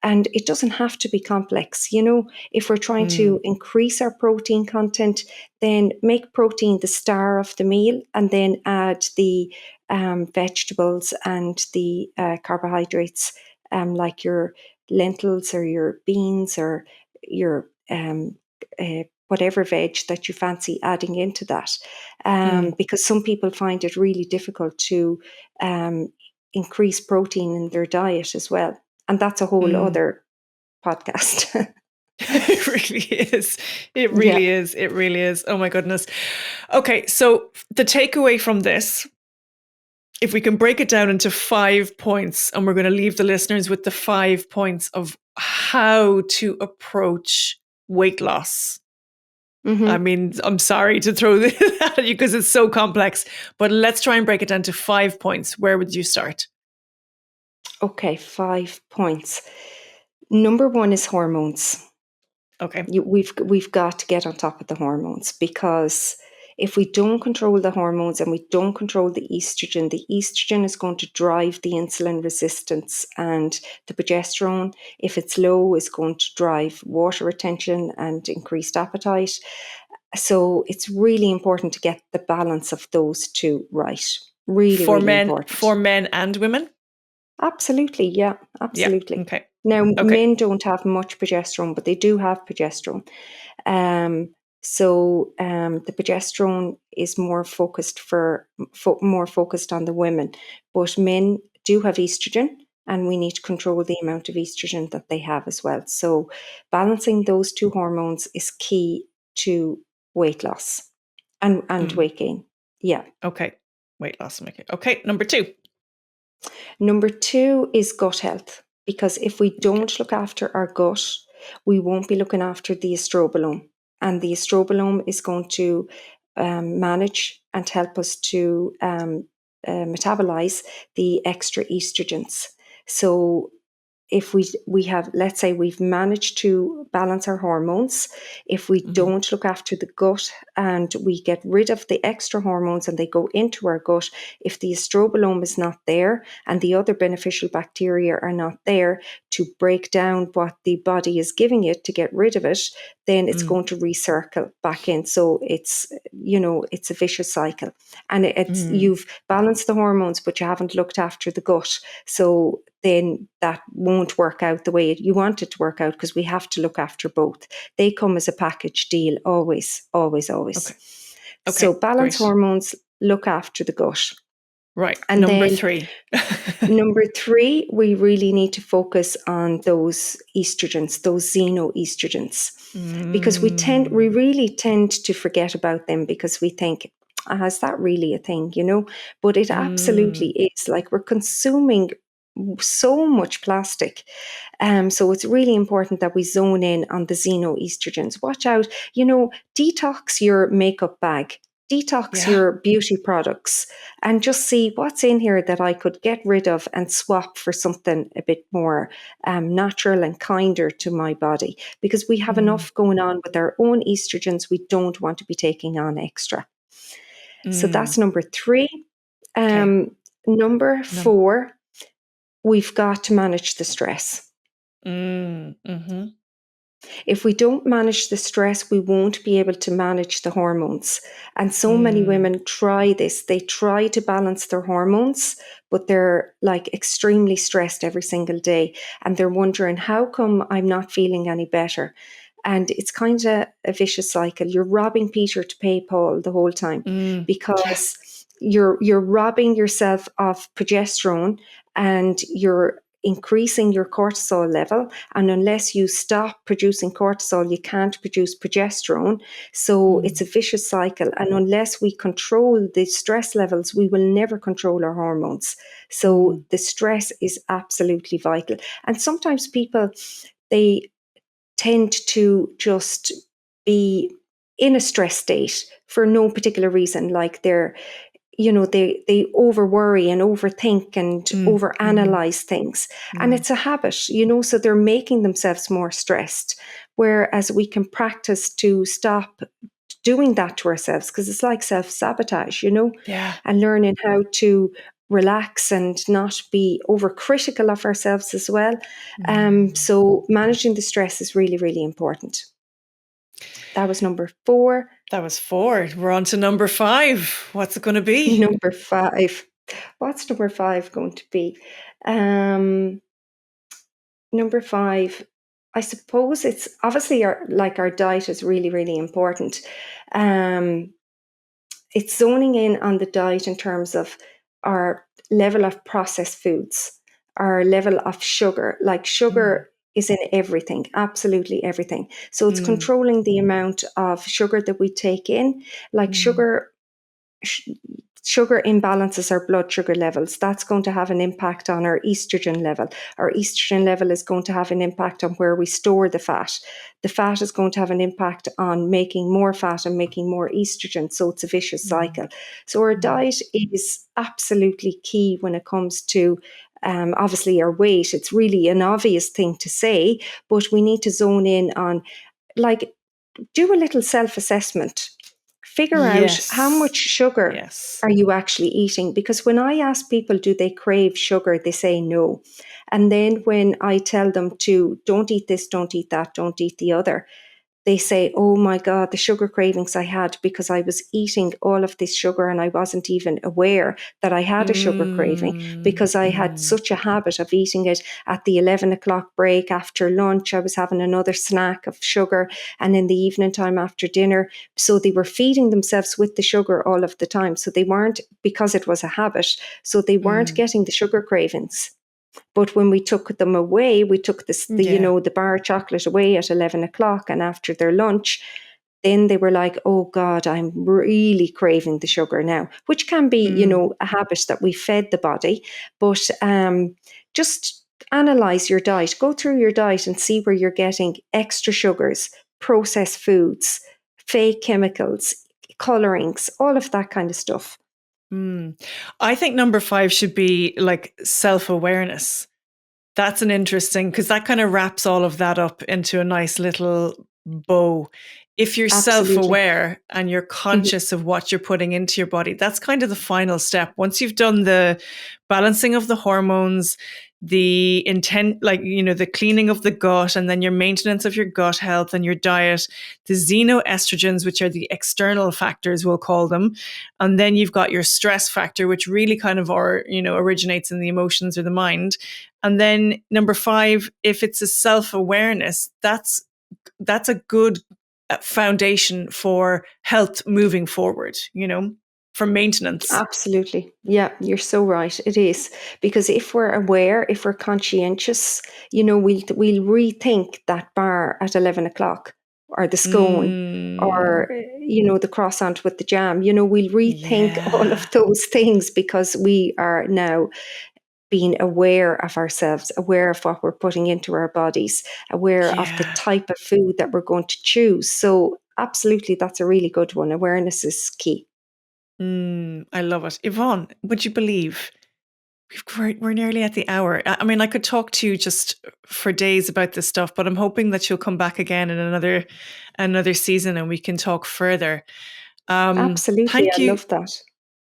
Speaker 2: And it doesn't have to be complex. If we're trying to increase our protein content, then make protein the star of the meal, and then add the vegetables and the carbohydrates, like your lentils or your beans or your whatever veg that you fancy adding into that. Because some people find it really difficult to increase protein in their diet as well. And that's a whole other podcast.
Speaker 1: It really is. It really is. It really is. Oh my goodness. Okay. So the takeaway from this, if we can break it down into 5 points, and we're going to leave the listeners with the 5 points of how to approach weight loss.
Speaker 2: Mm-hmm.
Speaker 1: I mean, I'm sorry to throw this at you because it's so complex, but let's try and break it down to 5 points. Where would you start?
Speaker 2: Okay, 5 points. Number 1 is hormones.
Speaker 1: Okay.
Speaker 2: We've got to get on top of the hormones, because if we don't control the hormones and we don't control the estrogen is going to drive the insulin resistance, and the progesterone, if it's low, is going to drive water retention and increased appetite. So it's really important to get the balance of those two right. Really, really important.
Speaker 1: For men and women?
Speaker 2: Absolutely, yeah, absolutely.
Speaker 1: Yeah. Okay.
Speaker 2: Now,
Speaker 1: Okay.
Speaker 2: men don't have much progesterone, but they do have progesterone. So the progesterone is more focused on the women, but men do have estrogen, and we need to control the amount of estrogen that they have as well. So balancing those two hormones is key to weight loss and weight gain. Yeah.
Speaker 1: Okay. Weight loss. Okay. Number 2.
Speaker 2: Number 2 is gut health, because if we don't look after our gut, we won't be looking after the estrobolome. And the estrobolome is going to manage and help us to metabolize the extra estrogens. So if we have, let's say we've managed to balance our hormones, if we don't look after the gut and we get rid of the extra hormones and they go into our gut, if the estrobolome is not there and the other beneficial bacteria are not there to break down what the body is giving it to get rid of it, then it's going to recircle back in. So it's a vicious cycle, and you've balanced the hormones, but you haven't looked after the gut. So then that won't work out the way you want it to work out, because we have to look after both. They come as a package deal, always, always, always.
Speaker 1: Okay.
Speaker 2: So balance hormones, look after the gut.
Speaker 1: Right.
Speaker 2: And
Speaker 1: number
Speaker 2: then
Speaker 1: 3.
Speaker 2: Number 3, we really need to focus on those estrogens, those xenoestrogens, because we really tend to forget about them, because we think, is that really a thing, But it absolutely is. Like, we're consuming so much plastic. So it's really important that we zone in on the xenoestrogens. Watch out, detox your makeup bag. Detox your beauty products and just see what's in here that I could get rid of and swap for something a bit more natural and kinder to my body, because we have enough going on with our own estrogens. We don't want to be taking on extra. So that's number 3. Number 4, we've got to manage the stress. If we don't manage the stress, we won't be able to manage the hormones. And so many women try this. They try to balance their hormones, but they're like extremely stressed every single day. And they're wondering, how come I'm not feeling any better? And it's kind of a vicious cycle. You're robbing Peter to pay Paul the whole time, because you're robbing yourself of progesterone, and you're increasing your cortisol level, and unless you stop producing cortisol, you can't produce progesterone. So it's a vicious cycle, and unless we control the stress levels, we will never control our hormones. So the stress is absolutely vital. And sometimes people, they tend to just be in a stress state for no particular reason, like they're they over worry and overthink and overanalyze things. And it's a habit, so they're making themselves more stressed. Whereas we can practice to stop doing that to ourselves, because it's like self-sabotage, and learning how to relax and not be overcritical of ourselves as well. So managing the stress is really, really important. That was number 4.
Speaker 1: That was 4. We're on to number 5. What's it going to be?
Speaker 2: Number 5. What's number 5 going to be? Number 5, I suppose it's obviously our diet is really, really important. It's zoning in on the diet in terms of our level of processed foods, our level of sugar. Like, sugar is in everything, absolutely everything. So it's controlling the amount of sugar that we take in. Like, sugar sugar imbalances our blood sugar levels. That's going to have an impact on our estrogen level. Our estrogen level is going to have an impact on where we store the fat. The fat is going to have an impact on making more fat and making more estrogen. So it's a vicious cycle. So our diet is absolutely key when it comes to obviously our weight. It's really an obvious thing to say, but we need to zone in on, like, do a little self-assessment. Figure out how much sugar are you actually eating? Because when I ask people, do they crave sugar? They say no. And then when I tell them to don't eat this, don't eat that, don't eat the other, they say, oh my God, the sugar cravings I had because I was eating all of this sugar and I wasn't even aware that I had a sugar craving because I had such a habit of eating it at the 11 o'clock break after lunch. I was having another snack of sugar, and in the evening time after dinner. So they were feeding themselves with the sugar all of the time. So they weren't, because it was a habit, so they weren't getting the sugar cravings. But when we took them away, we took the bar of chocolate away at 11 o'clock and after their lunch, then they were like, oh God, I'm really craving the sugar now, which can be, a habit that we fed the body. But just analyze your diet, go through your diet and see where you're getting extra sugars, processed foods, fake chemicals, colorings, all of that kind of stuff.
Speaker 1: I think number 5 should be like self-awareness. That's an interesting, because that kind of wraps all of that up into a nice little bow. If you're self-aware and you're conscious of what you're putting into your body, that's kind of the final step. Once you've done the balancing of the hormones, the intent, the cleaning of the gut, and then your maintenance of your gut health and your diet, the xenoestrogens, which are the external factors, we'll call them. And then you've got your stress factor, which really kind of originates in the emotions or the mind. And then number 5, if it's a self-awareness, that's a good foundation for health moving forward, for maintenance.
Speaker 2: Absolutely. Yeah, you're so right. It is. Because if we're aware, if we're conscientious, we'll rethink that bar at 11 o'clock or the scone or, the croissant with the jam. We'll rethink all of those things because we are now being aware of ourselves, aware of what we're putting into our bodies, aware of the type of food that we're going to choose. So absolutely, that's a really good one. Awareness is key.
Speaker 1: I love it. Yvonne, would you believe we're nearly at the hour? I mean, I could talk to you just for days about this stuff, but I'm hoping that you'll come back again in another season and we can talk further.
Speaker 2: Absolutely.
Speaker 1: Thank you.
Speaker 2: I love that.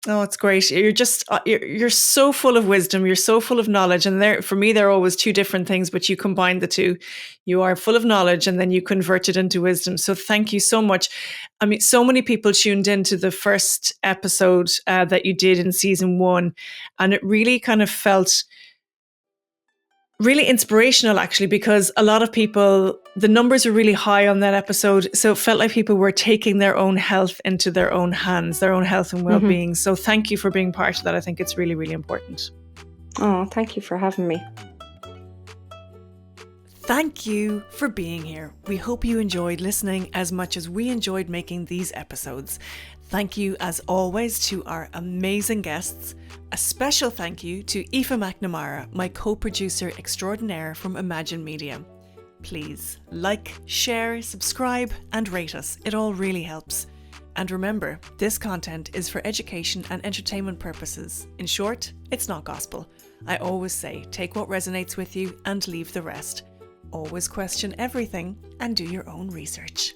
Speaker 1: Oh, it's great. You're just, you're so full of wisdom. You're so full of knowledge. And for me, they're always two different things, but you combine the two. You are full of knowledge and then you convert it into wisdom. So thank you so much. I mean, so many people tuned into the first episode that you did in season 1. And it really kind of felt really inspirational, actually, because a lot of people, the numbers are really high on that episode. So it felt like people were taking their own health into their own hands, their own health and well-being. So thank you for being part of that. I think it's really, really important.
Speaker 2: Oh, thank you for having me.
Speaker 1: Thank you for being here. We hope you enjoyed listening as much as we enjoyed making these episodes. Thank you, as always, to our amazing guests. A special thank you to Aoife McNamara, my co-producer extraordinaire from Imagine Media. Please like, share, subscribe, and rate us. It all really helps. And remember, this content is for education and entertainment purposes. In short, it's not gospel. I always say, take what resonates with you and leave the rest. Always question everything and do your own research.